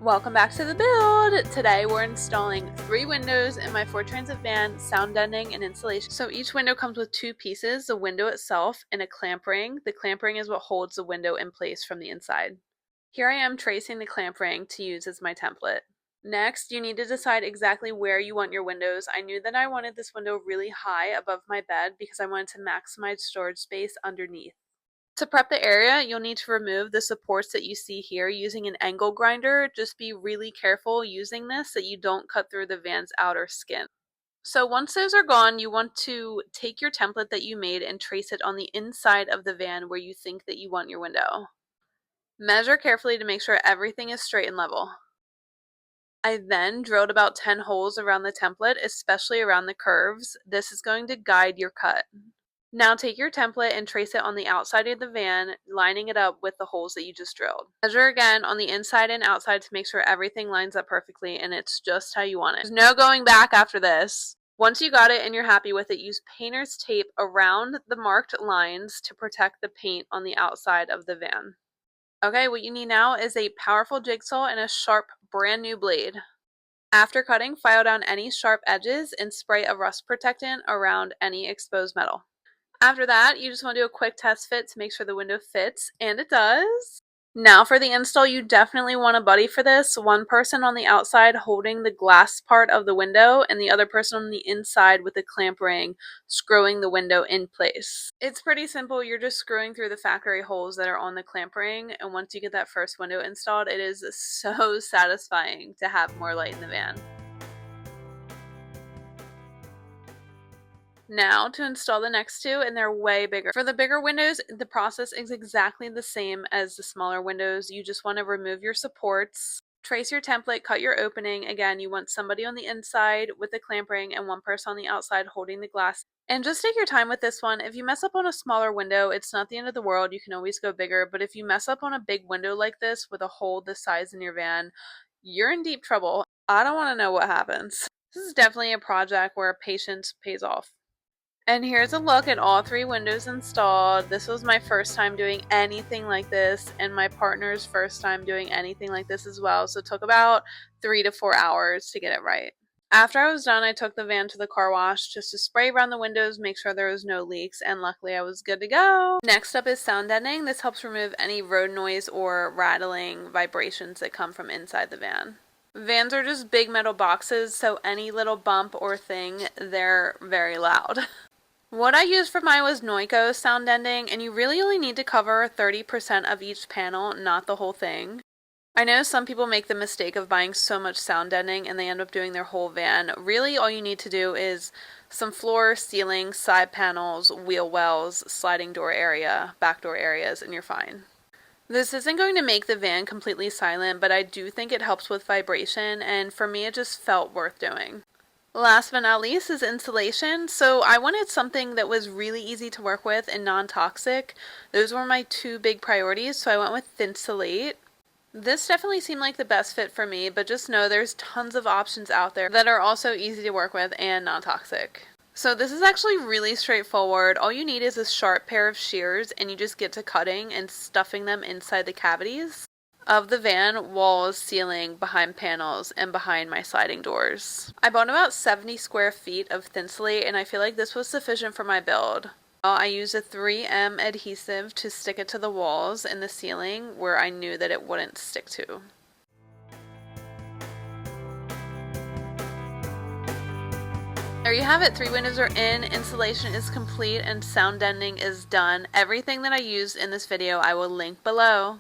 Welcome back to the build! Today we're installing 3 windows in my Ford Transit van, sound deadening and insulation. So each window comes with 2 pieces, the window itself and a clamp ring. The clamp ring is what holds the window in place from the inside. Here I am tracing the clamp ring to use as my template. Next, you need to decide exactly where you want your windows. I knew that I wanted this window really high above my bed because I wanted to maximize storage space underneath. To prep the area, you'll need to remove the supports that you see here using an angle grinder. Just be really careful using this so you don't cut through the van's outer skin. So once those are gone, you want to take your template that you made and trace it on the inside of the van where you think that you want your window. Measure carefully to make sure everything is straight and level. I then drilled about 10 holes around the template, especially around the curves. This is going to guide your cut. Now take your template and trace it on the outside of the van, lining it up with the holes that you just drilled. Measure again on the inside and outside to make sure everything lines up perfectly and it's just how you want it. There's no going back after this. Once you got it and you're happy with it, use painter's tape around the marked lines to protect the paint on the outside of the van. Okay, what you need now is a powerful jigsaw and a sharp brand new blade. After cutting, file down any sharp edges and spray a rust protectant around any exposed metal. After that, you just want to do a quick test fit to make sure the window fits, and it does. Now for the install, you definitely want a buddy for this. One person on the outside holding the glass part of the window and the other person on the inside with the clamp ring screwing the window in place. It's pretty simple. You're just screwing through the factory holes that are on the clamp ring, and once you get that first window installed, it is so satisfying to have more light in the van. Now to install the next 2, and they're way bigger. For the bigger windows, the process is exactly the same as the smaller windows. You just want to remove your supports, trace your template, cut your opening. Again, you want somebody on the inside with the clamp ring and one person on the outside holding the glass. And just take your time with this one. If you mess up on a smaller window, it's not the end of the world. You can always go bigger. But if you mess up on a big window like this with a hole this size in your van, you're in deep trouble. I don't want to know what happens. This is definitely a project where patience pays off. And here's a look at all 3 windows installed. This was my first time doing anything like this, and my partner's first time doing anything like this as well. So it took about 3 to 4 hours to get it right. After I was done, I took the van to the car wash just to spray around the windows, make sure there was no leaks, and luckily I was good to go. Next up is sound deadening. This helps remove any road noise or rattling vibrations that come from inside the van. Vans are just big metal boxes, so any little bump or thing, they're very loud. What I used for mine was Noiko sound deadening, and you really only need to cover 30% of each panel, not the whole thing. I know some people make the mistake of buying so much sound deadening and they end up doing their whole van. Really, all you need to do is some floor, ceiling, side panels, wheel wells, sliding door area, back door areas, and you're fine. This isn't going to make the van completely silent, but I do think it helps with vibration, and for me it just felt worth doing. Last but not least is insulation. So I wanted something that was really easy to work with and non-toxic. Those were my 2 big priorities, so I went with Thinsulate. This definitely seemed like the best fit for me, but just know there's tons of options out there that are also easy to work with and non-toxic. So this is actually really straightforward. All you need is a sharp pair of shears, and you just get to cutting and stuffing them inside the cavities of the van, walls, ceiling, behind panels, and behind my sliding doors. I bought about 70 square feet of Thinsulate, and I feel like this was sufficient for my build. I used a 3M adhesive to stick it to the walls and the ceiling where I knew that it wouldn't stick to. There you have it. 3 windows are in, insulation is complete, and sound deadening is done. Everything that I used in this video I will link below.